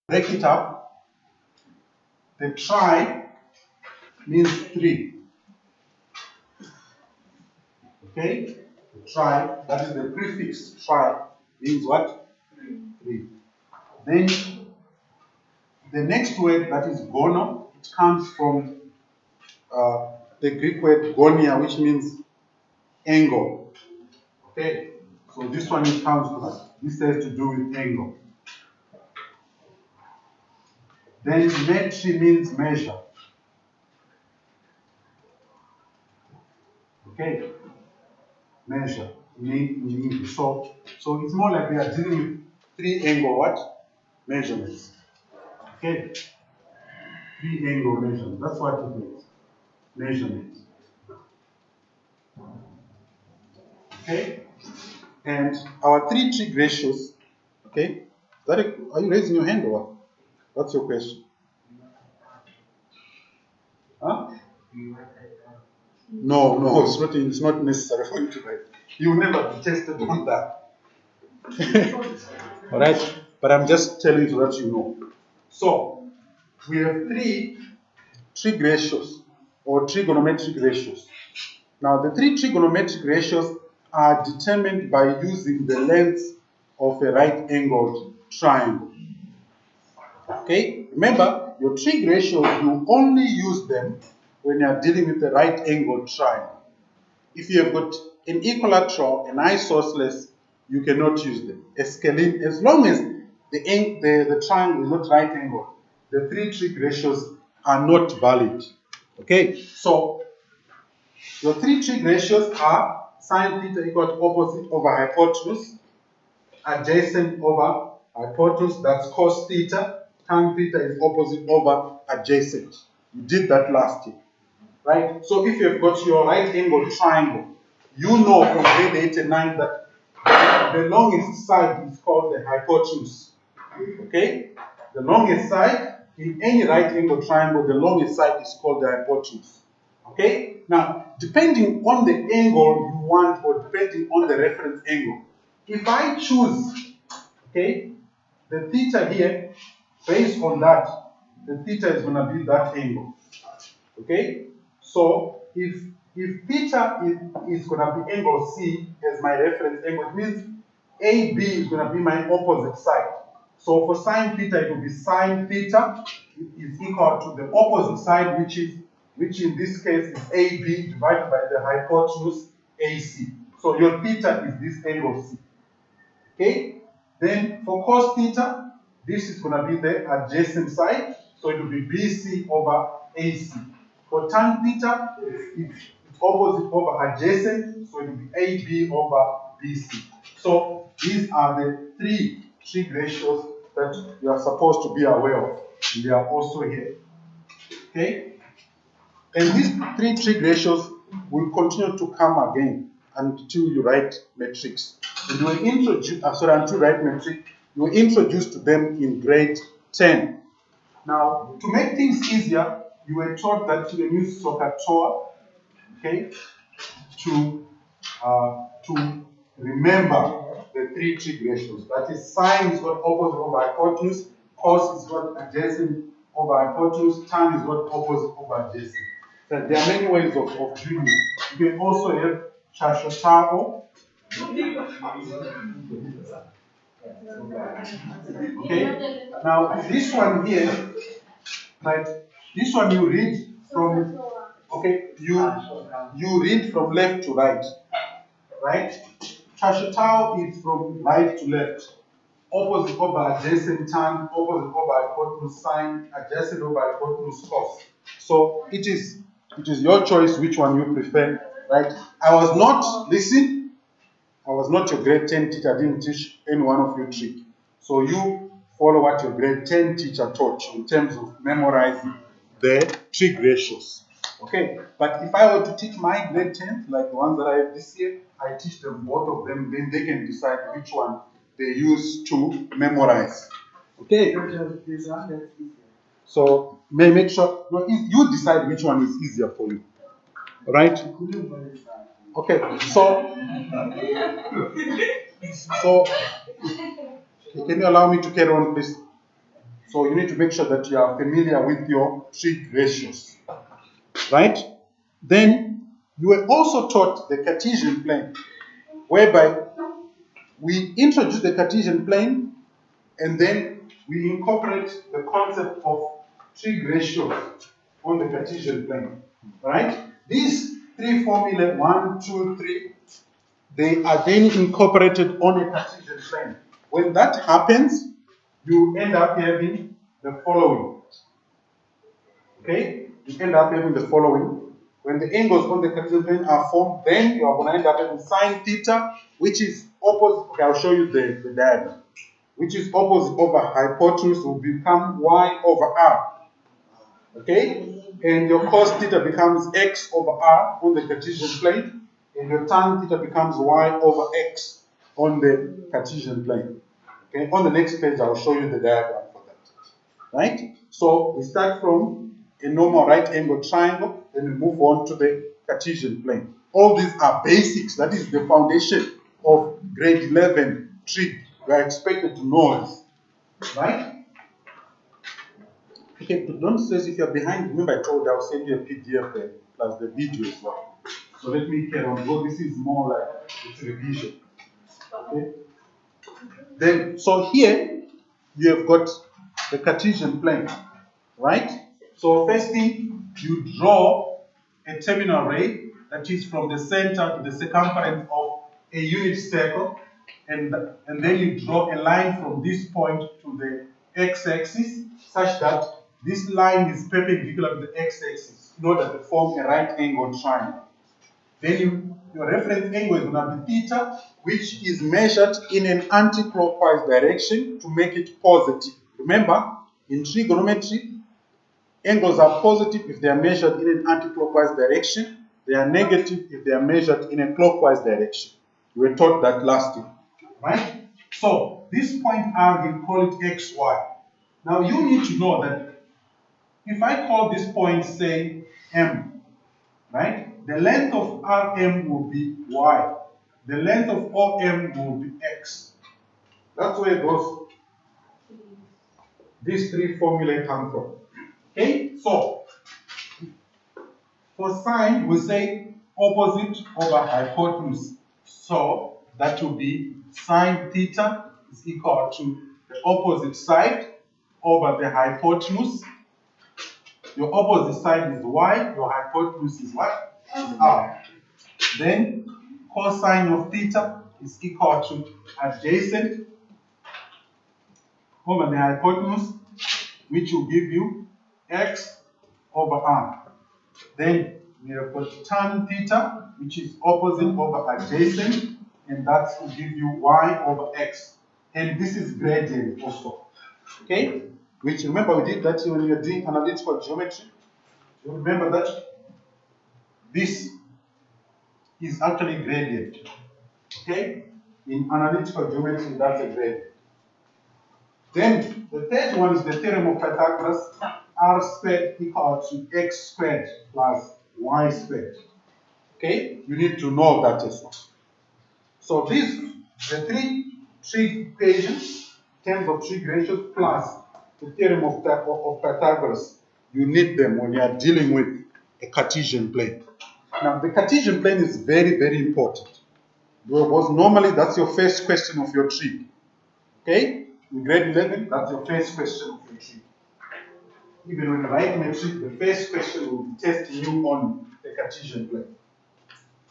break it up. The tri means 3. Okay? The tri, that is the prefix tri, means what? 3. Then the next word, that is gono, it comes from the Greek word gonia, which means angle. Okay? So this one it comes from that. This has to do with angle. Then metri means measure. Okay? Measure. So it's more like we are dealing with 3 angle what? Measurements. Okay? 3 angle measurements. That's what it means. Measurement. Okay? And our 3 trig ratios. Okay? Are you raising your hand or what? What's your question? Huh? No, it's not necessary for you to write. You will never be tested on that. Alright? But I'm just telling you so that you know. So, we have 3 trig ratios or trigonometric ratios. Now, the 3 trigonometric ratios are determined by using the lengths of a right-angled triangle. Okay? Remember, your trig ratios, you only use them when you are dealing with a right-angled triangle. If you have got an equilateral, an isosceles, you cannot use them. As long as the triangle is not right-angled, the 3 trig ratios are not valid. Okay? So, your 3 trig ratios are sine theta equal to opposite over hypotenuse, adjacent over hypotenuse, that's cos theta, tan theta is opposite over adjacent. You did that last year, right? So if you've got your right angle triangle, you know from grade 8 and 9 that the longest side is called the hypotenuse. Okay? The longest side in any right angle triangle, the longest side is called the hypotenuse. Okay? Now, depending on the angle you want or depending on the reference angle, if I choose, okay, the theta here, based on that, the theta is going to be that angle. Okay? So, if theta is going to be angle C as my reference angle, it means AB is going to be my opposite side. So, for sine theta, it will be sine theta is equal to the opposite side, which in this case is AB divided by the hypotenuse AC. So, your theta is this angle C. Okay? Then for cos theta, this is going to be the adjacent side. So it will be BC over AC. For tan theta, it's opposite over adjacent. So it will be AB over BC. So these are the 3 trig ratios that you are supposed to be aware of. They are also here. Okay? And these 3 trig ratios will continue to come again until you write matrix. And you were introduced, until you write matrix, you were introduced to them in grade 10. Now, to make things easier, you were taught that you can use SOHCAHTOA, okay, to remember the 3 trig ratios. That is, sine is what opposite over hypotenuse, cos is what adjacent over hypotenuse, tan is what opposite over adjacent. So there are many ways of doing it. You can also have CHACHOTAO. Okay. Now this one here, right? This one you read from. Okay, you read from left to right, right? CHACHOTAO is from right to left. Opposite over adjacent, tan, opposite over hypotenuse, sine, adjacent over hypotenuse, cos. So it is your choice which one you prefer, right? I was not your grade 10 teacher, I didn't teach any one of you trig. So you follow what your grade 10 teacher taught you in terms of memorizing the trig ratios. Okay, but if I were to teach my grade 10, like the ones that I have this year, I teach them both of them, then they can decide which one they use to memorize. Okay? So make sure you decide which one is easier for you. Right? Okay, so can you allow me to carry on, please? So you need to make sure that you are familiar with your trig ratios, right? Then you were also taught the Cartesian plane, whereby we introduce the Cartesian plane and then we incorporate the concept of trig ratios on the Cartesian plane, right? These three formulae, 1, 2, 3, they are then incorporated on a Cartesian plane. When that happens, you end up having the following. Okay? You end up having the following. When the angles on the Cartesian plane are formed, then you are going to end up having sine theta, which is opposite. Okay, I'll show you the diagram. Which is opposite over hypotenuse will become y over r. Okay? And your cos theta becomes x over r on the Cartesian plane, and your tan theta becomes y over x on the Cartesian plane. Okay? On the next page, I'll show you the diagram for that. Right? So we start from a normal right angle triangle, then we move on to the Cartesian plane. All these are basics. That is the foundation of grade 11 trig. We are expected to know this. Right? Okay, don't stress if you're behind. Remember, I told you I'll send you a PDF there, plus the video as well. So let me carry on. Go. This is more like it's revision. Okay? Then, so here you have got the Cartesian plane, right? So first thing, you draw a terminal ray that is from the center to the circumference of a unit circle, and then you draw a line from this point to the x-axis such that this line is perpendicular to the x-axis in order to form a right angle triangle. Then your reference angle is going to be theta, which is measured in an anti-clockwise direction to make it positive. Remember, in trigonometry, angles are positive if they are measured in an anti-clockwise direction. They are negative if they are measured in a clockwise direction. We were taught that last week, right? So this point R, we call it xy. Now you need to know that if I call this point, say, M, right? The length of RM will be Y. The length of OM will be X. That's where these three formulae come from. Okay? So, for sine, we say opposite over hypotenuse. So, that will be sine theta is equal to the opposite side over the hypotenuse. Your opposite side is y, your hypotenuse is what? Is r. Then cosine of theta is equal to adjacent over the hypotenuse, which will give you x over r. Then we have got tan theta, which is opposite over adjacent, and that will give you y over x. And this is gradient also. Okay? Which, remember, we did that when we were doing analytical geometry. You remember that this is actually gradient. Okay? In analytical geometry, that's a gradient. Then the third one is the theorem of Pythagoras, r squared equal to x squared plus y squared. Okay? You need to know that as well. So these, the three trig equations, terms of trig ratios plus the theorem of Pythagoras, you need them when you are dealing with a Cartesian plane. Now, the Cartesian plane is very, very important. Because normally that's your first question of your trig. Okay? In grade 11, that's your first question of your trig. Even when writing a trig, the first question will be testing you on the Cartesian plane.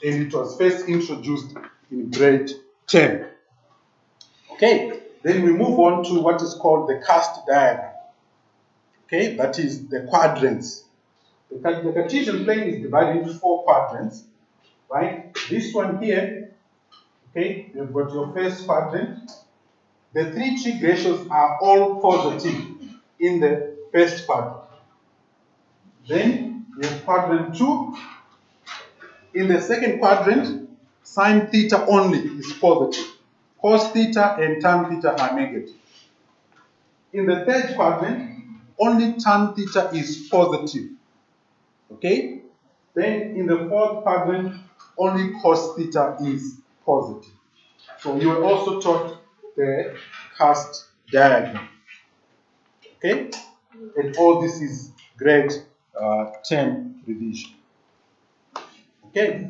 And it was first introduced in grade 10. Okay? Then we move on to what is called the cast diagram. Okay? That is the quadrants. The Cartesian plane is divided into 4 quadrants. Right? This one here, okay, you've got your first quadrant. The 3 trig ratios are all positive in the first quadrant. Then you have quadrant 2. In the second quadrant, sine theta only is positive. Cos theta and tan theta are negative. In the third quadrant, only tan theta is positive. Okay? Then in the fourth quadrant, only cos theta is positive. So you were also taught the cast diagram. Okay? And all this is grade 10 revision. Okay?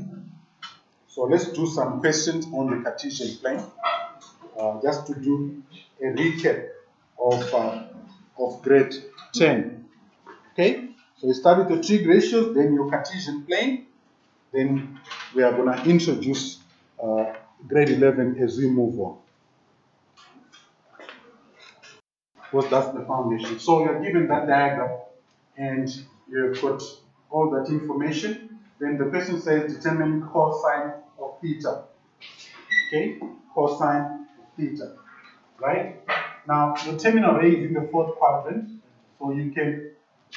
So let's do some questions on the Cartesian plane, just to do a recap of grade 10. Okay? So you start with the trig ratios, then your Cartesian plane, then we are going to introduce grade 11 as we move on. Because that's the foundation. So you're given that diagram and you've got all that information. Then the question says determine cosine of theta. Okay? Cosine of theta. Right? Now, the terminal A is in the fourth quadrant, so you can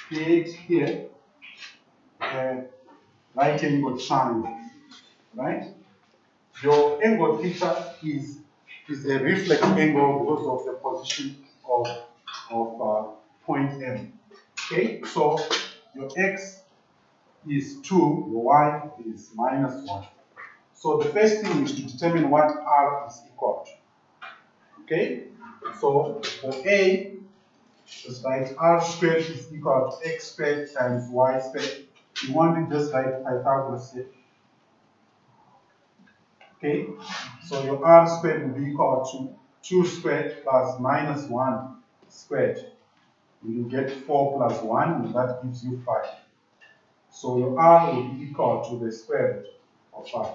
create here a right angled triangle. Right? Your angle theta is a reflex angle because of the position of point M. Okay, so your x is 2, your y is minus 1. So the first thing is to determine what r is equal to. Okay, so for A, just write r squared is equal to x squared times y squared. You want to just write Pythagoras here. Okay, so your r squared will be equal to 2 squared plus minus 1 squared. You get 4 plus 1, and that gives you 5. So your r will be equal to the square root of 5.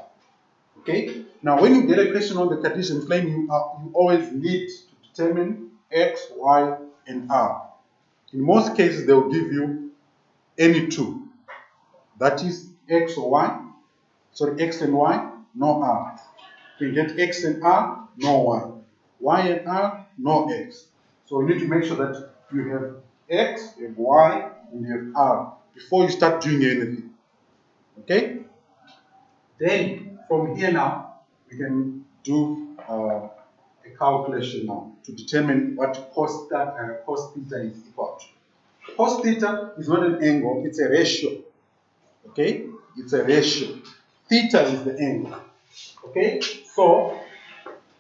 Okay? Now, when you get a question on the Cartesian plane, you always need to determine x, y, and r. In most cases, they will give you any two. That is x or y. Sorry, x and y, no r. You get x and r, no y. Y and r, no x. So you need to make sure that you have x, you have y, and you have r before you start doing anything. Okay? Then from here now, we can do a calculation now to determine what cos theta is equal to. Cos theta is not an angle, it's a ratio. Okay? It's a ratio. Theta is the angle. Okay? So,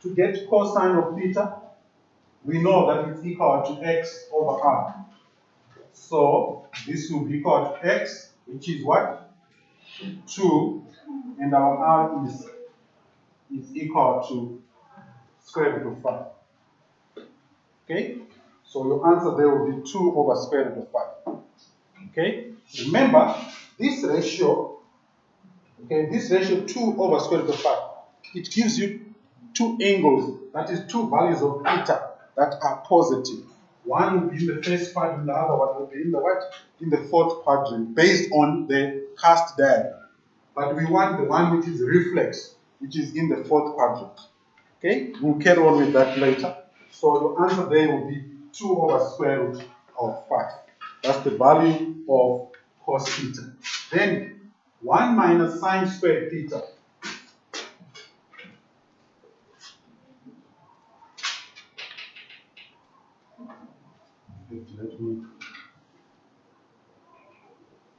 to get cosine of theta, we know that it's equal to x over r. So, this will be equal to x, which is what? 2, and our r is equal to square root of 5. Okay? So your answer there will be 2 over square root of 5. Okay? Remember, this ratio, okay, this ratio 2 over square root of 5, it gives you two angles, that is two values of theta that are positive. One will be in the first quadrant, the other one will be in the what? In the fourth quadrant, based on the cast diagram. But we want the one which is reflex, which is in the fourth quadrant. Okay, we'll carry on with that later. So your answer there will be 2 over square root of 5. That's the value of cos theta. Then 1 minus sine squared theta.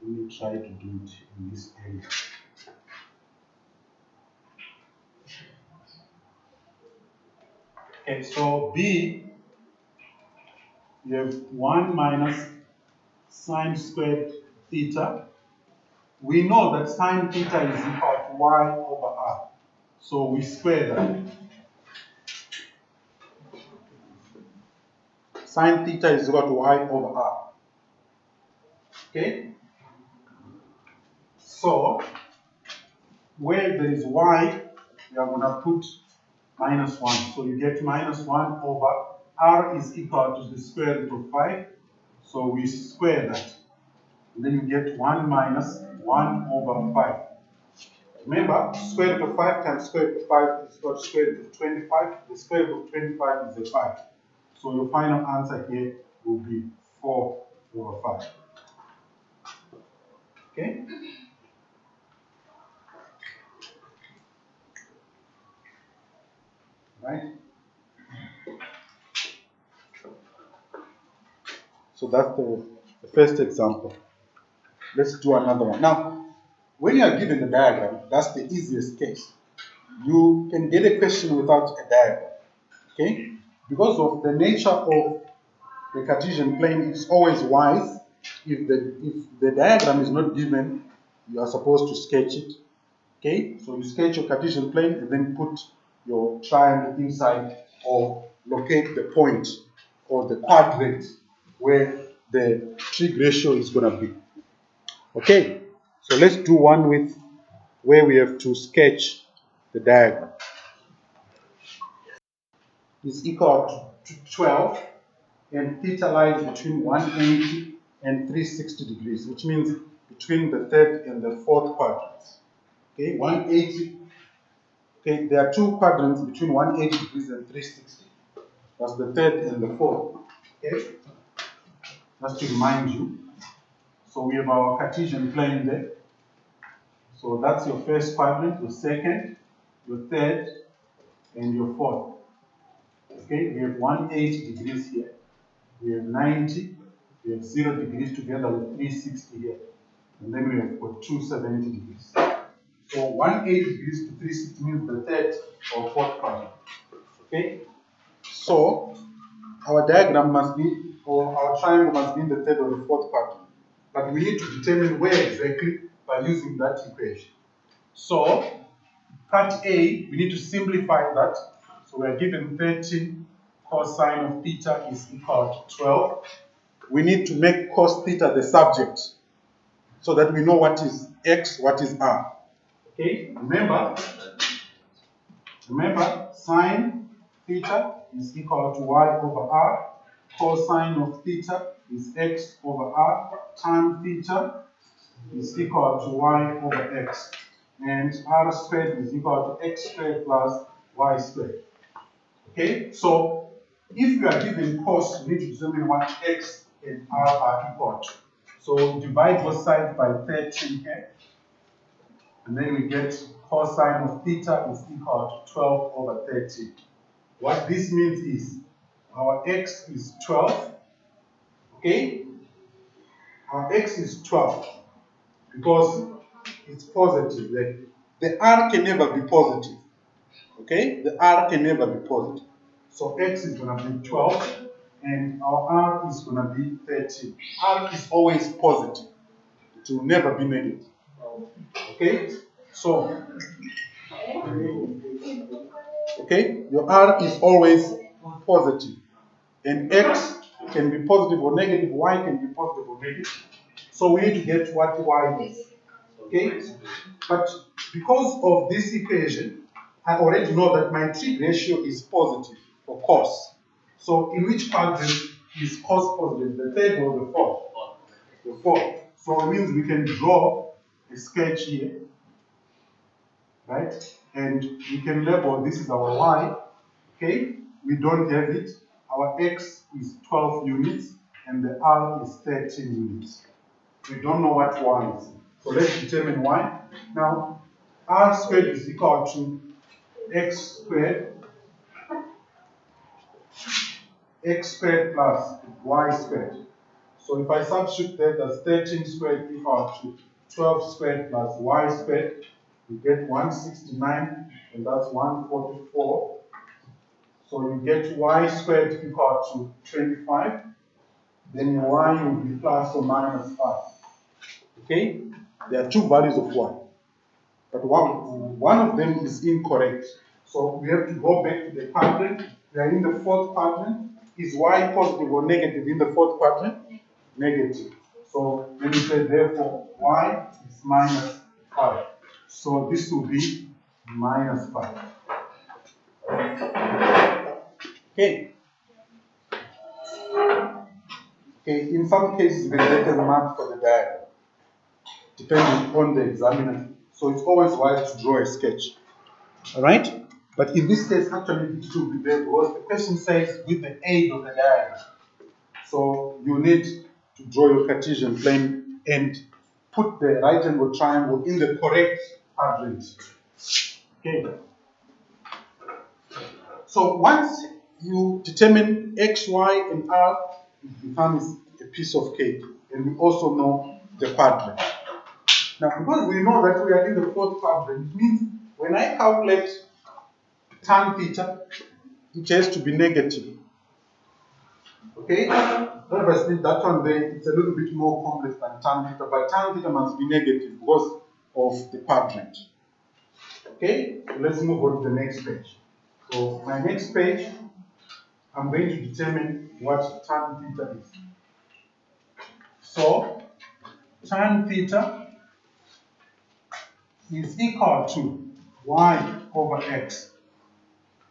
Let me try to do it in this area. Okay, so B, you have 1 minus sine squared theta. We know that sine theta is equal to y over r. So we square that. Sine theta is equal to y over r. Okay? So, where there is y, we are going to put minus 1. So you get minus 1 over r is equal to the square root of 5. So we square that. And then you get 1 minus 1 over 5. Remember, square root of 5 times square root of 5 is equal to square root of 25. The square root of 25 is a 5. So your final answer here will be 4 over 5. Okay? Right? So that's the first example. Let's do another one. Now, when you are given the diagram, that's the easiest case. You can get a question without a diagram. Okay? Because of the nature of the Cartesian plane, it's always wise, if the diagram is not given, you are supposed to sketch it. Okay, so you sketch your Cartesian plane and then put your triangle inside, or locate the point or the quadrant where the trig ratio is going to be. Okay, so let's do one with where we have to sketch the diagram. Is equal to 12, and theta lies between 180 and 360 degrees, which means between the third and the fourth quadrants. Okay, 180. Okay, there are two quadrants between 180 degrees and 360. That's the third and the fourth. Okay, just to remind you. So we have our Cartesian plane there. So that's your first quadrant, your second, your third, and your fourth. Okay, we have 180 degrees here. We have 90. We have 0 degrees together with 360 here. And then we have got 270 degrees. So 180 degrees to 360 means the third or fourth quadrant. Okay? So our diagram must be, or our triangle must be in the third or the fourth quadrant. But we need to determine where exactly by using that equation. So, part A, we need to simplify that. So we are given 13 cosine of theta is equal to 12. We need to make cos theta the subject so that we know what is x, what is r. Okay, remember, sine theta is equal to y over r, cosine of theta is x over r, tan theta is equal to y over x, and r squared is equal to x squared plus y squared. Okay, so if we are given cos, we need to determine what x and r are equal to. So divide both sides by 13 here, and then we get cosine of theta is equal to 12 over 13. What this means is our x is 12, okay? Our x is 12 because it's positive. The r can never be positive, okay? The r can never be positive. So x is going to be 12, and our r is going to be 13. R is always positive. It will never be negative. Okay? So, okay, your r is always positive. And x can be positive or negative, y can be positive or negative. So we need to get what y is. Okay? But because of this equation, I already know that my trig ratio is positive for cos. So in which quadrant is cos positive? The third or the fourth? The fourth. So it means we can draw a sketch here, right? And we can label this is our y. Okay? We don't have it. Our x is 12 units and the r is 13 units. We don't know what y is. So let's determine y. Now, r squared is equal to x squared plus y squared. So if I substitute that, that's 13 squared equal to 12 squared plus y squared. We get 169, and that's 144. So you get y squared equal to 25. Then your y will be plus or minus 5. Okay? There are two values of y. But one of them is incorrect. So we have to go back to the quadrant. We are in the fourth quadrant. Is y positive or negative in the fourth quadrant? Negative. So when we say therefore y is minus 5. So this will be minus 5. Okay. Okay, in some cases they get a mark for the diagram, depending on the examiner. So it's always wise to draw a sketch. Alright? But in this case, actually, it should be there because the question says with the aid of the diagram. So you need to draw your Cartesian plane and put the right angle triangle in the correct quadrant. Okay. So once you determine x, y, and r, it becomes a piece of cake. And we also know the quadrant. Now, because we know that we are in the fourth quadrant, it means when I calculate tan theta, it has to be negative. Okay? Obviously, that one there, it's a little bit more complex than tan theta, but tan theta must be negative because of the quadrant. Okay, let's move on to the next page. So, my next page, I'm going to determine what tan theta is. So, tan theta is equal to y over x.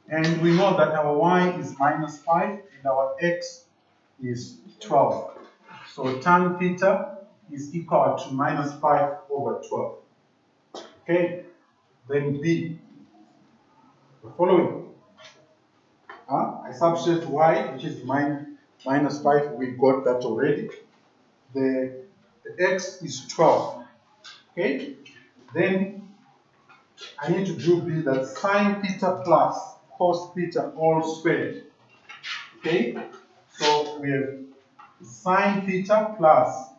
And we know that our y is minus 5 and our x is 12. So tan theta is equal to minus 5 over 12. Okay, then B. The following. I substitute y, which is minus 5. We got that already. The x is 12. Okay, then I need to do B, that sine theta plus cos theta all squared. Okay, so we have sine theta plus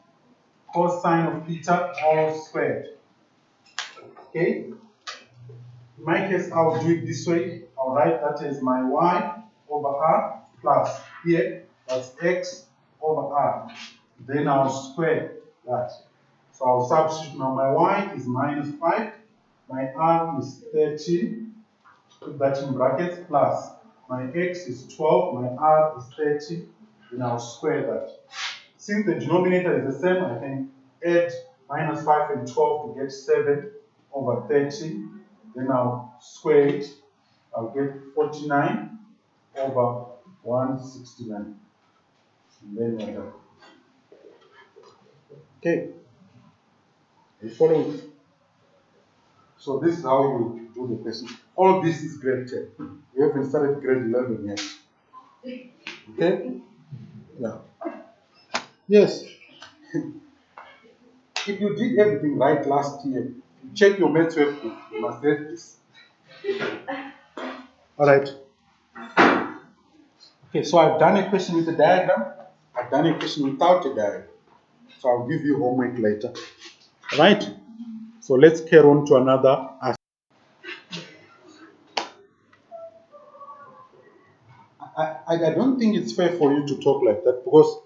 cosine of theta all squared. Okay, in my case, I'll do it this way. I'll write that as my y over r plus here, that's x over r. Then I'll square that. So I'll substitute now. My y is minus 5, my r is 13, put that in brackets, plus my x is 12, my r is 30, then I'll square that. Since the denominator is the same, I can add minus 5 and 12 to get 7 over 30. Then I'll square it. I'll get 49 over 169. And then whatever. Okay. You follow it? So this is how you do the question. All this is grade 10. We haven't started grade 11 yet. Okay? Yeah. Yes. If you did everything right last year, check your maths workbook. You must get this. Alright. Okay, so I've done a question with a diagram. I've done a question without a diagram. So I'll give you homework later. Alright? So let's carry on to another aspect. I don't think it's fair for you to talk like that because